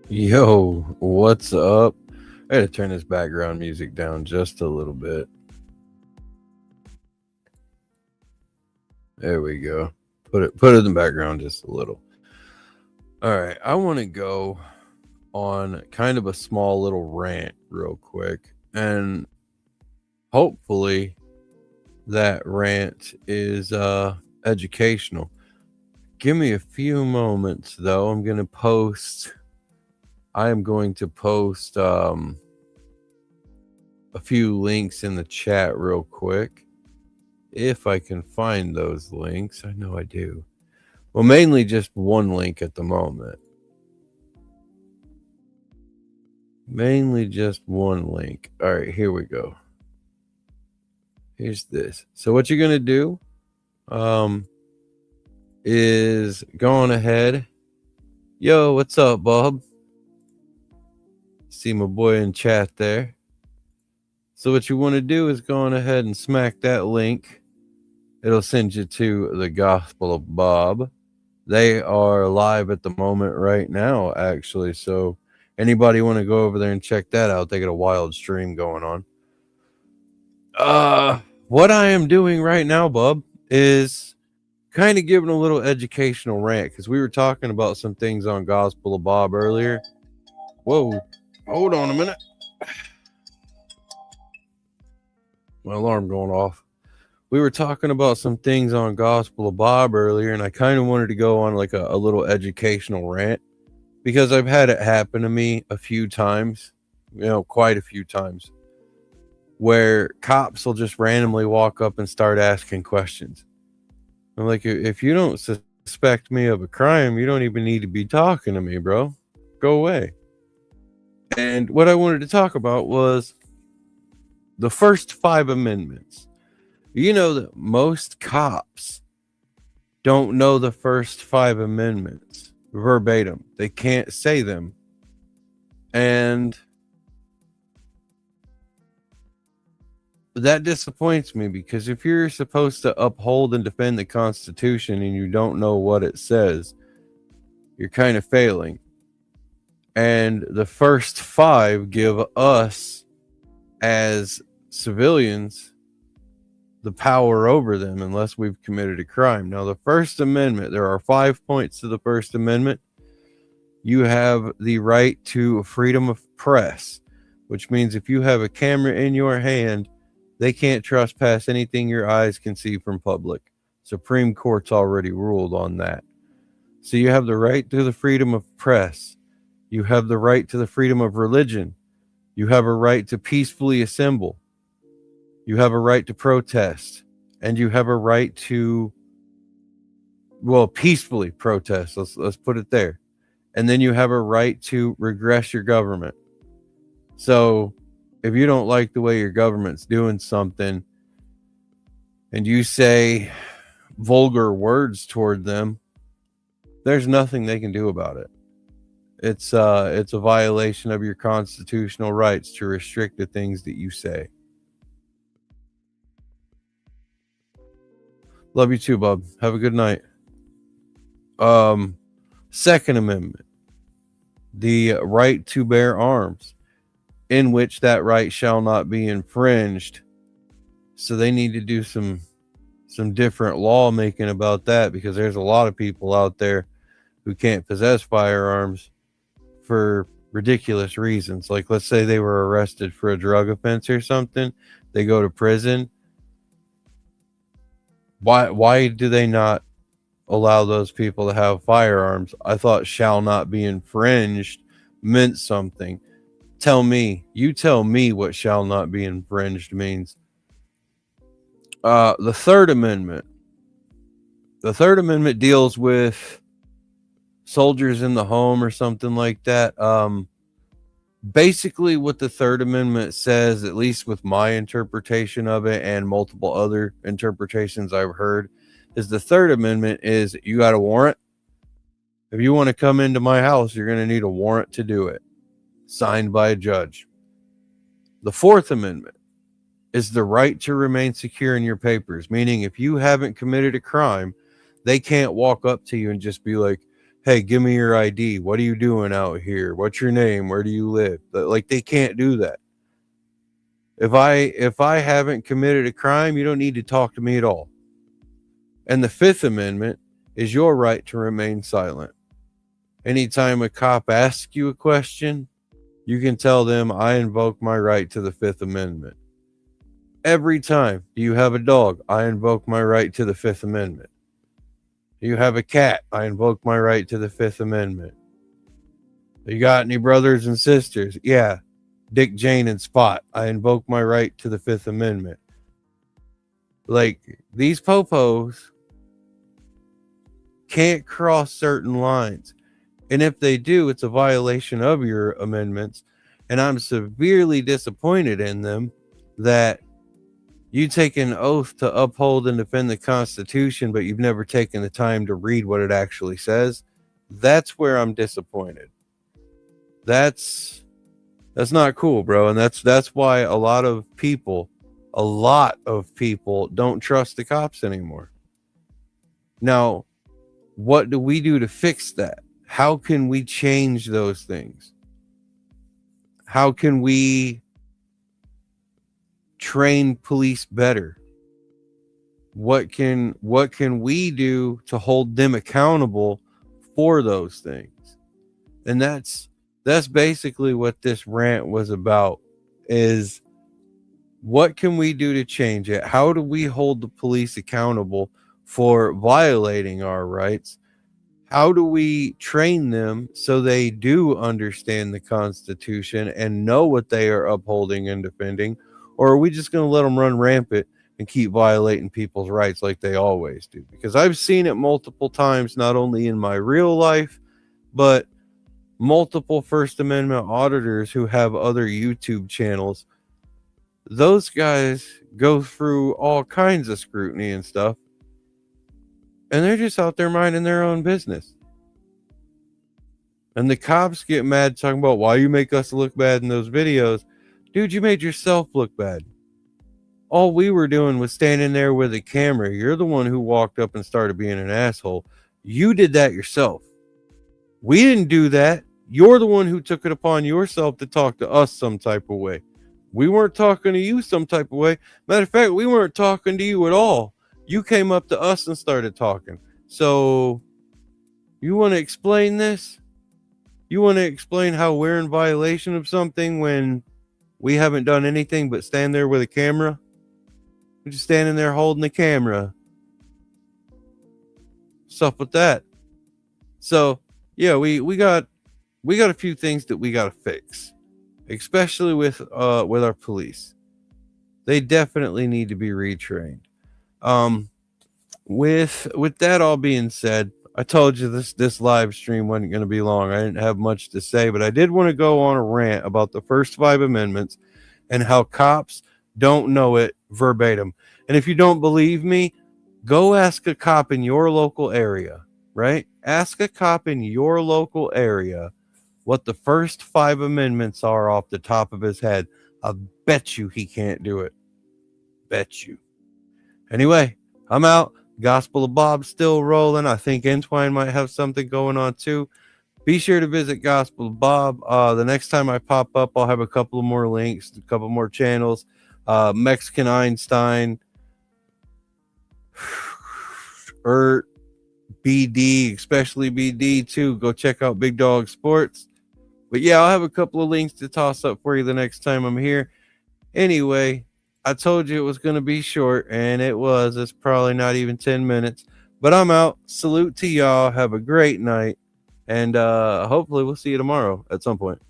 Yo, what's up? I gotta turn this background music down just a little bit. There we go. Put it in the background just a little. All right, I want to go on kind of a small little rant real quick, and hopefully that rant is educational. Give me a few moments though. I am going to post a few links in the chat real quick. If I can find those links, I know I do. Well, mainly just one link at the moment. Mainly just one link. All right, here we go. Here's this. So what you're gonna do is go on ahead. Yo, what's up, Bob? See my boy in chat there. So what you want to do is go on ahead and smack that link. It'll send you to the Gospel of Bob. They are live at the moment right now, actually. So anybody want to go over there and check that out? They got a wild stream going on. What I am doing right now, Bub, is kind of giving a little educational rant because we were talking about some things on Gospel of Bob earlier. Whoa, hold on a minute. My alarm going off. We were talking about some things on Gospel of Bob earlier, and I kind of wanted to go on like a little educational rant because I've had it happen to me a few times, quite a few times, where cops will just randomly walk up and start asking questions. I'm like, if you don't suspect me of a crime, you don't even need to be talking to me, bro. Go away. And what I wanted to talk about was the first 5 amendments. You know that most cops don't know the first 5 amendments verbatim. They can't say them. And that disappoints me because if you're supposed to uphold and defend the Constitution and you don't know what it says, you're kind of failing. And the first 5 give us as civilians the power over them unless we've committed a crime. Now, the First Amendment, there are 5 points to the First Amendment. You have the right to freedom of press, which means if you have a camera in your hand, they can't trespass anything your eyes can see from public. Supreme Court's already ruled on that. So you have the right to the freedom of press. You have the right to the freedom of religion. You have a right to peacefully assemble. You have a right to protest. And you have a right to, peacefully protest. Let's put it there. And then you have a right to regress your government. So if you don't like the way your government's doing something and you say vulgar words toward them, there's nothing they can do about it. It's a violation of your constitutional rights to restrict the things that you say. Love you too, bub. Have a good night. Second Amendment, the right to bear arms, in which that right shall not be infringed. So they need to do some different lawmaking about that because there's a lot of people out there who can't possess firearms for ridiculous reasons. Like, let's say they were arrested for a drug offense or something. They go to prison. Why do they not allow those people to have firearms? I thought shall not be infringed meant something. You tell me what shall not be infringed means. The Third Amendment. The Third Amendment deals with soldiers in the home or something like that. Basically what the Third Amendment says, at least with my interpretation of it and multiple other interpretations I've heard, is the Third Amendment is you got a warrant. If you want to come into my house, you're going to need a warrant to do it, signed by a judge. The Fourth Amendment is the right to remain secure in your papers, meaning if you haven't committed a crime, they can't walk up to you and just be like, hey, give me your ID. What are you doing out here? What's your name? Where do you live? Like, they can't do that. If I haven't committed a crime, you don't need to talk to me at all. And the Fifth Amendment is your right to remain silent. Anytime a cop asks you a question, you can tell them, I invoke my right to the Fifth Amendment. Every time. Do you have a dog? I invoke my right to the Fifth Amendment. Do you have a cat? I invoke my right to the Fifth Amendment. You got any brothers and sisters? Yeah. Dick, Jane, and Spot. I invoke my right to the Fifth Amendment. Like, these popos can't cross certain lines. And if they do, it's a violation of your amendments. And I'm severely disappointed in them that you take an oath to uphold and defend the Constitution, but you've never taken the time to read what it actually says. That's where I'm disappointed. That's not cool, bro. And that's why a lot of people don't trust the cops anymore. Now, what do we do to fix that? How can we change those things? How can we train police better? What can we do to hold them accountable for those things? And that's basically what this rant was about, is what can we do to change it? How do we hold the police accountable for violating our rights? How do we train them so they do understand the Constitution and know what they are upholding and defending? Or are we just going to let them run rampant and keep violating people's rights like they always do? Because I've seen it multiple times, not only in my real life, but multiple First Amendment auditors who have other YouTube channels. Those guys go through all kinds of scrutiny and stuff, and they're just out there minding their own business. And the cops get mad talking about why you make us look bad in those videos. Dude, you made yourself look bad. All we were doing was standing there with a camera. You're the one who walked up and started being an asshole. You did that yourself. We didn't do that. You're the one who took it upon yourself to talk to us some type of way. We weren't talking to you some type of way. Matter of fact, we weren't talking to you at all. You came up to us and started talking. So, you want to explain this? You want to explain how we're in violation of something when we haven't done anything but stand there with a camera? We're just standing there holding the camera. What's up with that? So, yeah, we got a few things that we got to fix, especially with our police. They definitely need to be retrained. With that all being said, I told you this live stream wasn't going to be long. I didn't have much to say, but I did want to go on a rant about the first 5 amendments and how cops don't know it verbatim. And if you don't believe me, go ask a cop in your local area, right? Ask a cop in your local area what the first 5 amendments are off the top of his head. I bet you he can't do it. Bet you. Anyway, I'm out. Gospel of Bob's still rolling. I think Entwine might have something going on too. Be sure to visit Gospel of Bob. The next time I pop up, I'll have a couple of more links, a couple more channels. Mexican Einstein, BD, especially BD too. Go check out Big Dog Sports. But yeah, I'll have a couple of links to toss up for you the next time I'm here. Anyway, I told you it was going to be short, and it was. It's probably not even 10 minutes. But I'm out. Salute to y'all. Have a great night. And hopefully we'll see you tomorrow at some point.